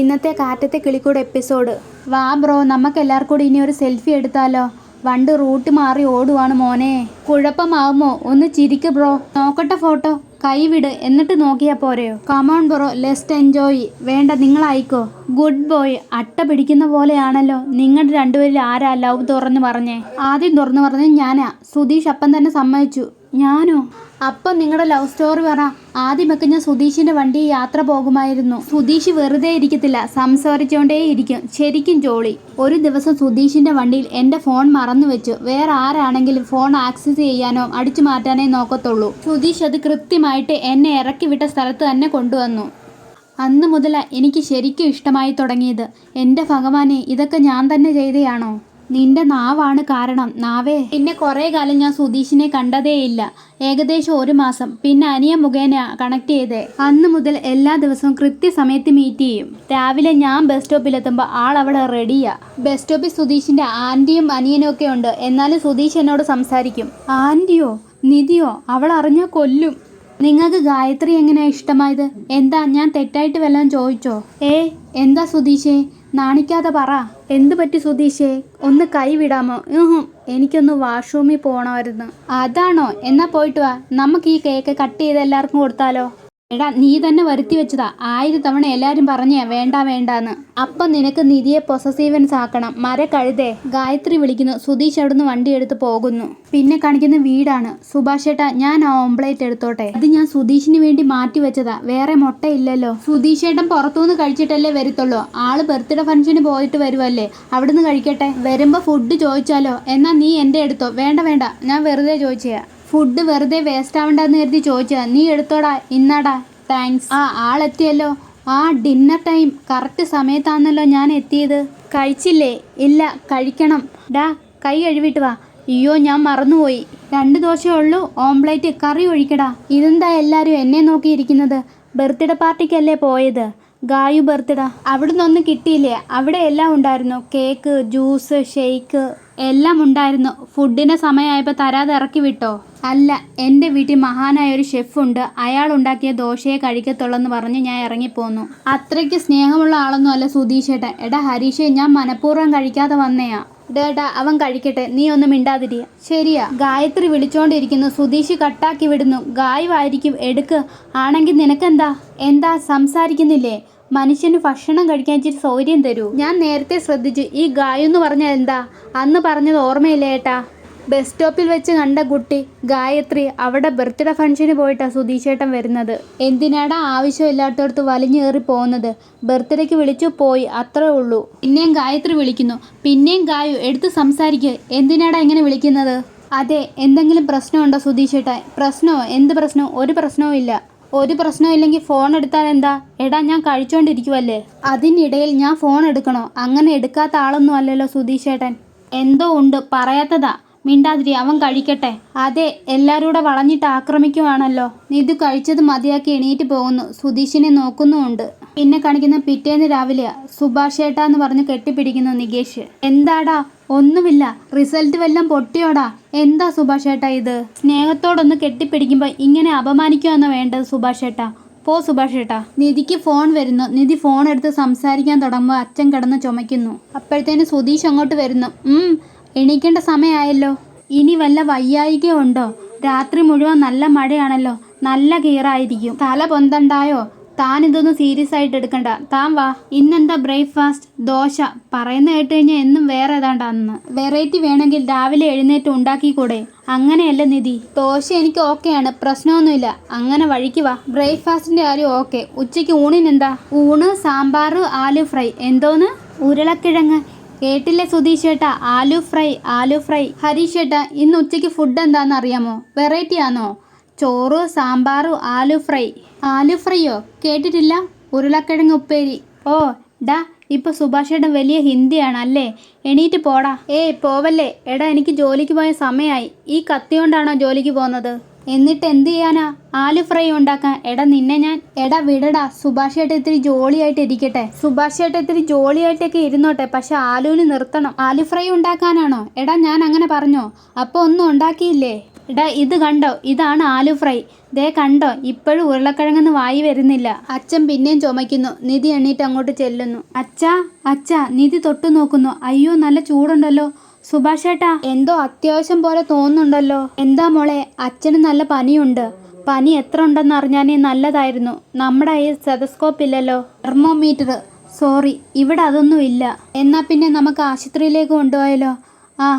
ഇന്നത്തെ കാറ്റത്തെ കിളിക്കൂട് എപ്പിസോഡ്. വാ ബ്രോ, നമുക്ക് എല്ലാവർക്കും കൂടി ഇനി ഒരു സെൽഫി എടുത്താലോ? വണ്ട് റൂട്ട് മാറി ഓടുവാണ് മോനെ. കുഴപ്പമാവുമോ? ഒന്ന് ചിരിക്ക് ബ്രോ. നോക്കട്ടെ ഫോട്ടോ. കൈവിട്, എന്നിട്ട് നോക്കിയാ പോരെയോ? Come on bro, let's enjoy. വേണ്ട, നിങ്ങളായിക്കോ. Good boy. അട്ട പിടിക്കുന്ന പോലെയാണല്ലോ. നിങ്ങളുടെ രണ്ടുപേരിൽ ആരാ ലവ് തുറന്നു പറഞ്ഞേ? ആദ്യം തുറന്നു പറഞ്ഞത് ഞാനാ. സുധീഷ് അപ്പം തന്നെ സമ്മതിച്ചു. ഞാനോ? അപ്പം നിങ്ങളുടെ ലവ് സ്റ്റോറി പറ. ആദ്യമൊക്കെ ഞാൻ സുധീഷിന്റെ വണ്ടി യാത്ര പോകുമായിരുന്നു. സുധീഷ് വെറുതെ ഇരിക്കത്തില്ല, സംസാരിച്ചോണ്ടേ ഇരിക്കും. ശരിക്കും ജോളി. ഒരു ദിവസം സുധീഷിന്റെ വണ്ടിയിൽ എൻ്റെ ഫോൺ മറന്നു വെച്ചു. വേറെ ആരാണെങ്കിലും ഫോൺ ആക്സസ് ചെയ്യാനോ അടിച്ചു മാറ്റാനേ നോക്കത്തുള്ളൂ. സുധീഷ് അത് കൃത്യമായിട്ട് എന്നെ ഇറക്കി വിട്ട സ്ഥലത്ത് തന്നെ കൊണ്ടുവന്നു. അന്ന് മുതലാ എനിക്ക് ശരിക്കും ഇഷ്ടമായി തുടങ്ങിയത്. എൻ്റെ ഭഗവാനെ, ഇതൊക്കെ ഞാൻ തന്നെ ചെയ്തയാണോ? നിന്റെ നാവാണ് കാരണം. നാവേ. പിന്നെ കുറേ കാലം ഞാൻ സുധീഷിനെ കണ്ടതേയില്ല. ഏകദേശം 1 മാസം. പിന്നെ അനിയ മുഖേന കണക്ട് ചെയ്തേ. അന്ന് മുതൽ എല്ലാ ദിവസവും കൃത്യസമയത്ത് മീറ്റ് ചെയ്യും. രാവിലെ ഞാൻ ബസ് സ്റ്റോപ്പിലെത്തുമ്പോൾ ആളവിടെ റെഡിയാ. ബസ് സ്റ്റോപ്പിൽ സുധീഷിന്റെ ആൻറ്റിയും അനിയനും ഒക്കെ ഉണ്ട്. എന്നാലും സുധീഷ് എന്നോട് സംസാരിക്കും. ആൻറ്റിയോ നിധിയോ? അവൾ അറിഞ്ഞാൽ കൊല്ലും. നിങ്ങൾക്ക് ഗായത്രി എങ്ങനെയാ ഇഷ്ടമായത്? എന്താ, ഞാൻ തെറ്റായിട്ട് വല്ലതും ചോദിച്ചോ? എന്താ സുധീഷേ? നാണിക്കാതെ പറ. എന്തു പറ്റി സുധീഷേ? ഒന്ന് കൈ വിടാമോ? എനിക്കൊന്ന് വാഷ്റൂമിൽ പോകണമായിരുന്നു. അതാണോ? എന്നാ പോയിട്ട് വാ. നമുക്ക് ഈ കേക്ക് കട്ട് ചെയ്ത് എല്ലാവർക്കും കൊടുത്താലോ? എടാ, നീ തന്നെ വരുത്തി വെച്ചതാ. 1000 തവണ എല്ലാരും പറഞ്ഞേ വേണ്ട വേണ്ടാന്ന്. അപ്പം നിനക്ക് നിധിയെ പൊസസീവൻസ് ആക്കണം. കഴുതേ. ഗായത്രി വിളിക്കുന്നു. സുധീഷ് അവിടുന്ന് വണ്ടി എടുത്ത് പോകുന്നു. പിന്നെ കാണിക്കുന്ന വീടാണ്. സുഭാഷ് ചേട്ടാ, ഞാൻ ആ ഓംപ്ലേറ്റ് എടുത്തോട്ടെ? അത് ഞാൻ സുധീഷിന് വേണ്ടി മാറ്റി വെച്ചതാ. വേറെ മുട്ടയില്ലല്ലോ. സുധീഷ് ചേട്ടൻ പുറത്തുനിന്ന് കഴിച്ചിട്ടല്ലേ വരത്തുള്ളൂ. ആള് ബർത്ത്ഡേ ഫംഗ്ഷന് പോയിട്ട് വരുവല്ലേ, അവിടുന്ന് കഴിക്കട്ടെ. വരുമ്പോ ഫുഡ് ചോദിച്ചാലോ? എന്നാ നീ എൻ്റെ എടുത്തോ. വേണ്ട വേണ്ട, ഞാൻ വെറുതെ ചോദിച്ചയാ. ഫുഡ് വെറുതെ വേസ്റ്റ് ആവണ്ടെന്ന് കരുതി ചോദിച്ചാ. നീ എടുത്തോടാ. ഇന്നാടാ. താങ്ക്സ്. ആളെത്തിയല്ലോ. Dinner time. കറക്റ്റ് സമയത്താണല്ലോ ഞാൻ എത്തിയത്. കഴിച്ചില്ലേ? ഇല്ല, കഴിക്കണം. ഡാ, കൈ കഴുകിയിട്ട് വാ. അയ്യോ, ഞാൻ മറന്നുപോയി. 2 ദോശയേ ഉള്ളൂ. ഓംപ്ലേറ്റ്, കറി ഒഴിക്കടാ. ഇതെന്താ എല്ലാവരും എന്നെ നോക്കിയിരിക്കുന്നത്? ബർത്ത്ഡേ പാർട്ടിക്കല്ലേ പോയത്? ഗായു ബർത്ത്ഡേ. അവിടുന്ന് ഒന്നും കിട്ടിയില്ലേ? അവിടെ എല്ലാം ഉണ്ടായിരുന്നു. കേക്ക്, ജ്യൂസ്, ഷെയ്ക്ക് എല്ലാം ഉണ്ടായിരുന്നു. ഫുഡിൻ്റെ സമയമായപ്പോൾ തരാതെ ഇറക്കി വിട്ടോ? അല്ല, എൻ്റെ വീട്ടിൽ മഹാനായ ഒരു ഷെഫുണ്ട്. അയാൾ ഉണ്ടാക്കിയ ദോശയെ കഴിക്കത്തുള്ളെന്ന് പറഞ്ഞ് ഞാൻ ഇറങ്ങിപ്പോന്നു. അത്രയ്ക്ക് സ്നേഹമുള്ള ആളൊന്നും അല്ല സുധീഷ് ഏട്ടൻ. എടാ ഹരീഷേ, ഞാൻ മനഃപൂർവ്വം കഴിക്കാതെ വന്നയാ. ഡേട്ടാ, അവൻ കഴിക്കട്ടെ, നീ ഒന്നും മിണ്ടാതിരിയ. ശരിയാ. ഗായത്രി വിളിച്ചോണ്ടിരിക്കുന്നു. സുധീഷ് കട്ടാക്കി വിടുന്നു. ഗായുവായിരിക്കും. എടുക്ക്. ആണെങ്കിൽ നിനക്കെന്താ? എന്താ സംസാരിക്കുന്നില്ലേ? മനുഷ്യന് ഭക്ഷണം കഴിക്കാൻ ഇച്ചിരി സൗകര്യം തരൂ. ഞാൻ നേരത്തെ ശ്രദ്ധിച്ചു. ഈ ഗായു എന്ന് പറഞ്ഞാൽ എന്താ? അന്ന് പറഞ്ഞത് ഓർമ്മയില്ലേ ഏട്ടാ? ബസ് സ്റ്റോപ്പിൽ വെച്ച് കണ്ട കുട്ടി ഗായത്രി. അവിടെ ബർത്ത്ഡേ ഫംഗ്ഷന് പോയിട്ടാ സുധീഷേട്ടൻ വരുന്നത്. എന്തിനാടാ ആവശ്യമില്ലാത്തടത്ത് വലിഞ്ഞേറി പോകുന്നത്? ബർത്ത്ഡേക്ക് വിളിച്ചു പോയി, അത്രേ ഉള്ളൂ. പിന്നെയും ഗായത്രി വിളിക്കുന്നു. പിന്നെയും ഗായു. എടുത്ത് സംസാരിക്കുക. എന്തിനാടാ ഇങ്ങനെ വിളിക്കുന്നത്? അതെ, എന്തെങ്കിലും പ്രശ്നമുണ്ടോ സുധീഷേട്ടൻ? പ്രശ്നമോ? എന്ത് പ്രശ്നം? ഒരു പ്രശ്നവും ഇല്ല. ഒരു പ്രശ്നമില്ലെങ്കിൽ ഫോൺ എടുത്താൽ എന്താ? എടാ, ഞാൻ കഴിച്ചോണ്ടിരിക്കുവല്ലേ. അതിനിടയിൽ ഞാൻ ഫോൺ എടുക്കണോ? അങ്ങനെ എടുക്കാത്ത ആളൊന്നും അല്ലല്ലോ സുധീഷേട്ടൻ. എന്തോ ഉണ്ട്, പറയാത്തതാ. മിണ്ടാതിരി, അവൻ കഴിക്കട്ടെ. അതെ, എല്ലാവരും കൂടെ വളഞ്ഞിട്ട് ആക്രമിക്കുവാണല്ലോ. ഇത് കഴിച്ചത് മതിയാക്കി എണീറ്റ് പോകുന്നു. സുധീഷിനെ നോക്കുന്നുമുണ്ട്. പിന്നെ കാണിക്കുന്ന പിറ്റേന്ന് രാവിലെയാ. സുഭാഷ് ഏട്ടാ എന്ന് പറഞ്ഞ് കെട്ടിപ്പിടിക്കുന്നു നികേഷ്. എന്താടാ? ഒന്നുമില്ല. റിസൾട്ട് വല്ലതും പൊട്ടിയോടാ? എന്താ സുഭാഷ് ഏട്ടാ ഇത്? സ്നേഹത്തോടൊന്ന് കെട്ടിപ്പിടിക്കുമ്പോൾ ഇങ്ങനെ അപമാനിക്കുവാന്നോ വേണ്ടത് സുഭാഷ് ഏട്ടാ? പോ സുഭാഷ് ഏട്ടാ. നിധിക്ക് ഫോൺ വരുന്നു. നിധി ഫോൺ എടുത്ത് സംസാരിക്കാൻ തുടങ്ങുമ്പോൾ അച്ഛൻ കിടന്ന് ചുമയ്ക്കുന്നു. അപ്പോഴത്തേന് സുധീഷ് അങ്ങോട്ട് വരുന്നു. എണീക്കേണ്ട സമയമായല്ലോ. ഇനി വല്ല വയ്യായികയോ ഉണ്ടോ? രാത്രി മുഴുവൻ നല്ല മഴയാണല്ലോ. നല്ല കീറായിരിക്കും. തല പൊന്തണ്ടായോ? താൻ ഇതൊന്നും സീരിയസ് ആയിട്ട് എടുക്കണ്ട. താൻ വാ. ഇന്നെന്താ ബ്രേക്ക്ഫാസ്റ്റ്? ദോശ. പറയുന്ന കേട്ട് കഴിഞ്ഞാൽ എന്നും വേറെ ഏതാണ്ടാന്ന്. വെറൈറ്റി വേണമെങ്കിൽ രാവിലെ എഴുന്നേറ്റ് ഉണ്ടാക്കിക്കൂടെ? അങ്ങനെയല്ല നിധി. ദോശ എനിക്ക് ഓക്കെയാണ്, പ്രശ്നമൊന്നുമില്ല. അങ്ങനെ വഴിക്ക് വാ. ബ്രേക്ക്ഫാസ്റ്റിന്റെ കാര്യം ഓക്കെ. ഉച്ചയ്ക്ക് ഊണിനെന്താ? ഊണ് സാമ്പാർ, ആലു ഫ്രൈ. എന്തോന്ന്? ഉരുളക്കിഴങ്ങ്. കേട്ടില്ലേ സുധീഷ് ഏട്ടാ? Aloo fry, aloo fry. ഹരീഷ് ഏട്ടാ, ഇന്ന് ഉച്ചയ്ക്ക് ഫുഡ് എന്താണെന്ന് അറിയാമോ? വെറൈറ്റി ആണോ? ചോറ്, സാമ്പാർ, ആലു ഫ്രൈ. ആലു ഫ്രൈയോ? കേട്ടിട്ടില്ല. ഉരുളക്കിഴങ്ങ് ഉപ്പേരി. ഓ ഡാ, ഇപ്പൊ സുഭാഷ് ഏട്ടൻ വലിയ ഹിന്ദിയാണ് അല്ലേ? എണീറ്റ് പോടാ. പോവല്ലേ. എടാ, എനിക്ക് ജോലിക്ക് പോയ സമയമായി. ഈ കത്തി കൊണ്ടാണോ ജോലിക്ക് പോകുന്നത്? എന്നിട്ട് എന്ത് ചെയ്യാനാ? ആലു ഫ്രൈ ഉണ്ടാക്കാൻ. എടാ നിന്നെ ഞാൻ. എടാ വിടടാ. സുഭാഷ് ഏട്ടൻ ഇത്തിരി ജോളിയായിട്ട് ഇരിക്കട്ടെ. സുഭാഷ് ഏട്ടൻ ഇത്തിരി ജോളിയായിട്ടൊക്കെ ഇരുന്നോട്ടെ, പക്ഷെ ആലുവിന് നിർത്തണം. ആലു ഫ്രൈ ഉണ്ടാക്കാനാണോ? എടാ, ഞാൻ അങ്ങനെ പറഞ്ഞോ? അപ്പോൾ ഒന്നും ഉണ്ടാക്കിയില്ലേ? എടാ ഇത് കണ്ടോ, ഇതാണ് ആലു ഫ്രൈ. ദേ കണ്ടോ, ഇപ്പോഴും ഉരുളക്കിഴങ്ങെന്ന് വായി വരുന്നില്ല. അച്ഛൻ പിന്നെയും ചുമയ്ക്കുന്നു. നിധി എണ്ണീറ്റ് അങ്ങോട്ട് ചെല്ലുന്നു. അച്ഛാ അച്ഛാ. നിധി തൊട്ടു നോക്കുന്നു. അയ്യോ നല്ല ചൂടുണ്ടല്ലോ. സുഭാഷ് ചേട്ടാ, എന്തോ അത്യാവശ്യം പോലെ തോന്നുന്നുണ്ടല്ലോ. എന്താ മോളെ? അച്ഛന് നല്ല പനിയുണ്ട്. പനി എത്ര ഉണ്ടെന്ന് അറിഞ്ഞാൽ നല്ലതായിരുന്നു. നമ്മുടെ ഈ സ്റ്റെതസ്കോപ്പ് ഇല്ലല്ലോ. തെർമോമീറ്റർ. സോറി, ഇവിടെ അതൊന്നും ഇല്ല. എന്നാൽ പിന്നെ നമുക്ക് ആശുപത്രിയിലേക്ക് കൊണ്ടുപോയാലോ? ആ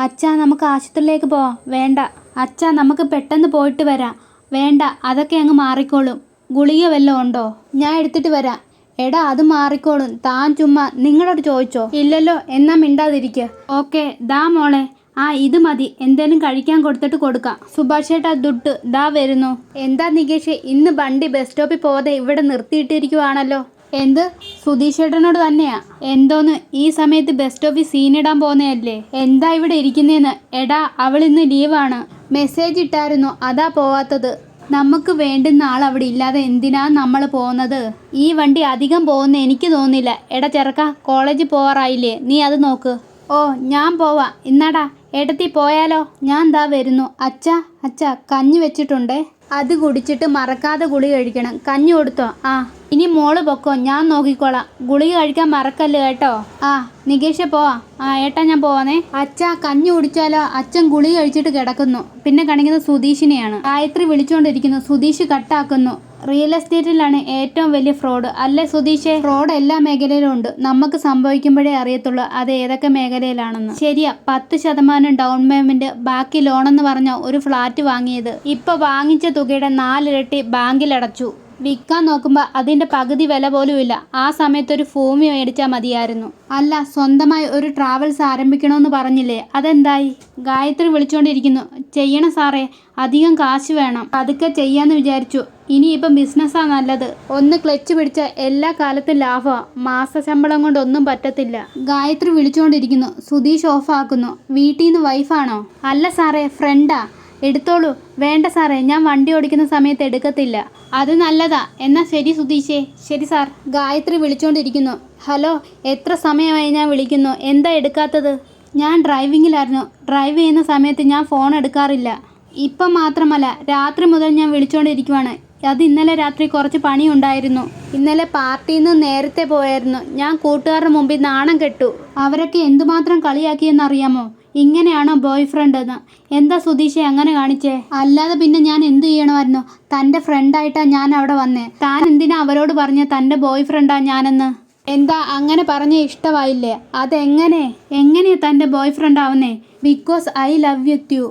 അച്ഛാ, നമുക്ക് ആശുപത്രിയിലേക്ക് പോവാം. വേണ്ട അച്ഛാ, നമുക്ക് പെട്ടെന്ന് പോയിട്ട് വരാം. വേണ്ട, അതൊക്കെ അങ്ങ് മാറിക്കോളും. ഗുളിക വല്ലതും ഉണ്ടോ? ഞാൻ എടുത്തിട്ട് വരാം. എടാ അത് മാറിക്കോളും. താൻ ചുമ്മാ നിങ്ങളോട് ചോദിച്ചോ? ഇല്ലല്ലോ, എന്നാ മിണ്ടാതിരിക്കുക. ഓക്കെ ദാ മോളെ. ആ ഇത് മതി. എന്തേലും കഴിക്കാൻ കൊടുത്തിട്ട് കൊടുക്കാം. സുഭാഷ് ചേട്ടാ ദുട്ട് ദാ വരുന്നു. എന്താ നികേഷ്, ഇന്ന് വണ്ടി ബസ് സ്റ്റോപ്പിൽ പോകാതെ ഇവിടെ നിർത്തിയിട്ടിരിക്കുവാണല്ലോ? എന്ത്? സുധീഷ് ചേട്ടനോട് തന്നെയാ? എന്തോന്ന് ഈ സമയത്ത് ബസ് സ്റ്റോപ്പിൽ സീനിടാൻ പോകുന്നതല്ലേ? എന്താ ഇവിടെ ഇരിക്കുന്നേന്ന്? എടാ അവളിന്ന് ലീവാണ്. മെസ്സേജ് ഇട്ടായിരുന്നു, അതാ പോവാത്തത്. നമുക്ക് വേണ്ടുന്ന ആൾ അവിടെ ഇല്ലാതെ എന്തിനാ നമ്മൾ പോകുന്നത്? ഈ വണ്ടി അധികം പോകുന്ന എനിക്ക് തോന്നുന്നില്ല. എടാ ചെറുക്ക, കോളേജിൽ പോവാറായില്ലേ? നീ അത് നോക്ക്. ഓ ഞാൻ പോവാ. ഇന്നാടാ ഏട്ടത്തി പോയാലോ? ഞാൻ ദാ വരുന്നു. അച്ഛാ അച്ഛാ, കഞ്ഞി വെച്ചിട്ടുണ്ടേ. അത് കുടിച്ചിട്ട് മറക്കാതെ ഗുളിക കഴിക്കണം. കഞ്ഞി കൊടുത്തോ? ആ ഇനി മോള് പൊക്കോ, ഞാൻ നോക്കിക്കോളാം. ഗുളിക കഴിക്കാൻ മറക്കല്ല് കേട്ടോ. ആ നികേഷെ പോവാ. ആ ഏട്ടാ ഞാൻ പോവാന്നേ. അച്ഛാ കഞ്ഞി കുടിച്ചാലോ? അച്ഛൻ ഗുളിക കഴിച്ചിട്ട് കിടക്കുന്നു. പിന്നെ കാണിക്കുന്നത് സുധീഷിനെയാണ്. ഗായത്രി വിളിച്ചുകൊണ്ടിരിക്കുന്നു. സുധീഷ് കട്ടാക്കുന്നു. റിയൽ എസ്റ്റേറ്റിലാണ് ഏറ്റവും വലിയ ഫ്രോഡ് അല്ലേ സുധീഷേ? ഫ്രോഡ് എല്ലാ മേഖലയിലും ഉണ്ട്. നമുക്ക് സംഭവിക്കുമ്പോഴേ അറിയത്തുള്ളൂ അത് ഏതൊക്കെ മേഖലയിലാണെന്ന്. ശരിയാ, 10% ഡൗൺ പേയ്മെന്റ്, ബാക്കി ലോണെന്ന് പറഞ്ഞ ഒരു ഫ്ലാറ്റ് വാങ്ങിയത്. ഇപ്പൊ വാങ്ങിച്ച തുകയുടെ 4 ഇരട്ടി ബാങ്കിൽ അടച്ചു. വിൽക്കാൻ നോക്കുമ്പോൾ അതിൻ്റെ പകുതി വില പോലും ഇല്ല. ആ സമയത്ത് ഒരു ഭൂമി മേടിച്ചാൽ മതിയായിരുന്നു. അല്ല, സ്വന്തമായി ഒരു ട്രാവൽസ് ആരംഭിക്കണമെന്ന് പറഞ്ഞില്ലേ, അതെന്തായി? ഗായത്രി വിളിച്ചുകൊണ്ടിരിക്കുന്നു. ചെയ്യണം സാറേ, അധികം കാശ് വേണം. പതുക്കെ ചെയ്യാന്ന് വിചാരിച്ചു. ഇനിയിപ്പം ബിസിനസ്സാ നല്ലത്. ഒന്ന് ക്ലച്ച് പിടിച്ച എല്ലാ കാലത്തും ലാഭമാണ്. മാസശമ്പളം കൊണ്ട് ഒന്നും പറ്റത്തില്ല. ഗായത്രി വിളിച്ചുകൊണ്ടിരിക്കുന്നു. സുധീഷ് ഓഫാക്കുന്നു. വീട്ടിൽ നിന്ന് വൈഫാണോ? അല്ല സാറേ, ഫ്രണ്ടാ. എടുത്തോളൂ. വേണ്ട സാറേ, ഞാൻ വണ്ടി ഓടിക്കുന്ന സമയത്ത് എടുക്കത്തില്ല. അത് നല്ലതാ. എന്നാ ശരി സുധീഷേ. ശരി സാർ. ഗായത്രി വിളിച്ചുകൊണ്ടിരിക്കുന്നു. ഹലോ, എത്ര സമയമായി ഞാൻ വിളിക്കുന്നു, എന്താ എടുക്കാത്തത്? ഞാൻ ഡ്രൈവിങ്ങിലായിരുന്നു. ഡ്രൈവ് ചെയ്യുന്ന സമയത്ത് ഞാൻ ഫോൺ എടുക്കാറില്ല. ഇപ്പം മാത്രമല്ല, രാത്രി മുതൽ ഞാൻ വിളിച്ചുകൊണ്ടിരിക്കുവാണ്. അത് ഇന്നലെ രാത്രി കുറച്ച് പണി ഉണ്ടായിരുന്നു. ഇന്നലെ പാർട്ടിയിൽ നിന്ന് നേരത്തെ പോയായിരുന്നു. ഞാൻ കൂട്ടുകാരുടെ മുമ്പിൽ നാണം കെട്ടു. അവരൊക്കെ എന്തുമാത്രം കളിയാക്കിയെന്നറിയാമോ? ഇങ്ങനെയാണോ ബോയ് ഫ്രണ്ട് എന്ന്? എന്താ സുധീഷെ അങ്ങനെ കാണിച്ചേ? അല്ലാതെ പിന്നെ ഞാൻ എന്തു ചെയ്യണമായിരുന്നു? തൻ്റെ ഫ്രണ്ടായിട്ടാ ഞാൻ അവിടെ വന്നേ. താൻ എന്തിനാ അവരോട് പറഞ്ഞ തൻ്റെ ബോയ് ഫ്രണ്ടാ ഞാനെന്ന്? എന്താ അങ്ങനെ പറഞ്ഞ ഇഷ്ടമായില്ലേ? എങ്ങനെയാ തൻ്റെ ബോയ് ഫ്രണ്ട് ആവുന്നേ? Because I love you.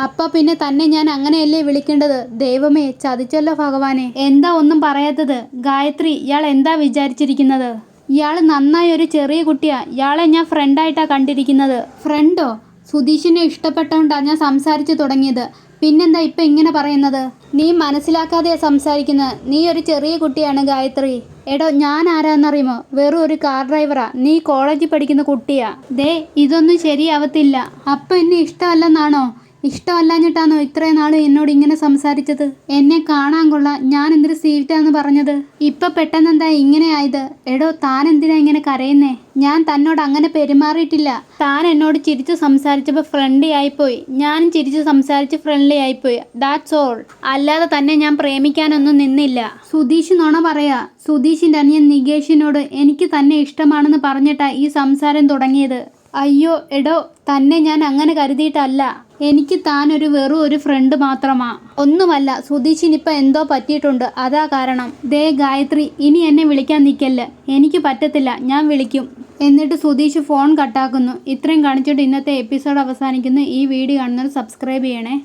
അപ്പോൾ പിന്നെ തന്നെ ഞാൻ അങ്ങനെയല്ലേ വിളിക്കേണ്ടത്? ദൈവമേ, ചതിച്ചല്ലോ ഭഗവാനെ. എന്താ ഒന്നും പറയാത്തത്? ഗായത്രി, ഇയാൾ എന്താ വിചാരിച്ചിരിക്കുന്നത്? ഇയാൾ നന്നായി ഒരു ചെറിയ കുട്ടിയാ. ഇയാളെ ഞാൻ ഫ്രണ്ടായിട്ടാണ് കണ്ടിരിക്കുന്നത്. ഫ്രണ്ടോ? സുധീഷിനെ ഇഷ്ടപ്പെട്ടോണ്ടാണ് ഞാൻ സംസാരിച്ചു തുടങ്ങിയത്. പിന്നെന്താ ഇപ്പം ഇങ്ങനെ പറയുന്നത്? നീ മനസ്സിലാക്കാതെയാ സംസാരിക്കുന്നത്. നീ ഒരു ചെറിയ കുട്ടിയാണ് ഗായത്രി. എടോ, ഞാൻ ആരാന്നറിയുമോ? വെറും ഒരു കാർ ഡ്രൈവറാ. നീ കോളേജിൽ പഠിക്കുന്ന കുട്ടിയാ. ദേ ഇതൊന്നും ശരിയാവത്തില്ല. അപ്പം എന്നെ ഇഷ്ടമല്ലെന്നാണോ? ഇഷ്ടമല്ലാഞ്ഞിട്ടാണോ ഇത്രയും നാൾ എന്നോട് ഇങ്ങനെ സംസാരിച്ചത്? എന്നെ കാണാൻ കൊള്ളാം, ഞാൻ എന്തൊരു സ്വീറ്റാന്ന് പറഞ്ഞത്. ഇപ്പൊ പെട്ടെന്നെന്താ ഇങ്ങനെ ആയത്? എടോ, താൻ എന്തിനാ ഇങ്ങനെ കരയുന്നേ? ഞാൻ തന്നോട് അങ്ങനെ പെരുമാറിയിട്ടില്ല. താൻ എന്നോട് ചിരിച്ചു സംസാരിച്ചപ്പോൾ ഫ്രണ്ട്ലി ആയിപ്പോയി. ഞാനും ചിരിച്ചു സംസാരിച്ച് ഫ്രണ്ട്ലി ആയിപ്പോയി. That's all. അല്ലാതെ തന്നെ ഞാൻ പ്രേമിക്കാനൊന്നും നിന്നില്ല. സുധീഷ് നുണ പറയാ. സുധീഷിൻ്റെ അനിയൻ നികേഷിനോട് എനിക്ക് തന്നെ ഇഷ്ടമാണെന്ന് പറഞ്ഞിട്ടാ ഈ സംസാരം തുടങ്ങിയത്. അയ്യോ എടോ, തന്നെ ഞാൻ അങ്ങനെ കരുതിയിട്ടല്ല. എനിക്ക് താൻ വെറും ഒരു ഫ്രണ്ട് മാത്രമാ. ഒന്നുമല്ല, സുധീഷിനിപ്പോൾ എന്തോ പറ്റിയിട്ടുണ്ട്, അതാ കാരണം. ദേ ഗായത്രി, ഇനി എന്നെ വിളിക്കാൻ നിൽക്കല്ലേ. എനിക്ക് പറ്റത്തില്ല, ഞാൻ വിളിക്കും. എന്നിട്ട് സുധീഷ് ഫോൺ കട്ടാക്കുന്നു. ഇത്രയും കാണിച്ചിട്ട് ഇന്നത്തെ എപ്പിസോഡ് അവസാനിക്കുന്നു. ഈ വീഡിയോ കാണുന്നവർ സബ്സ്ക്രൈബ് ചെയ്യണേ.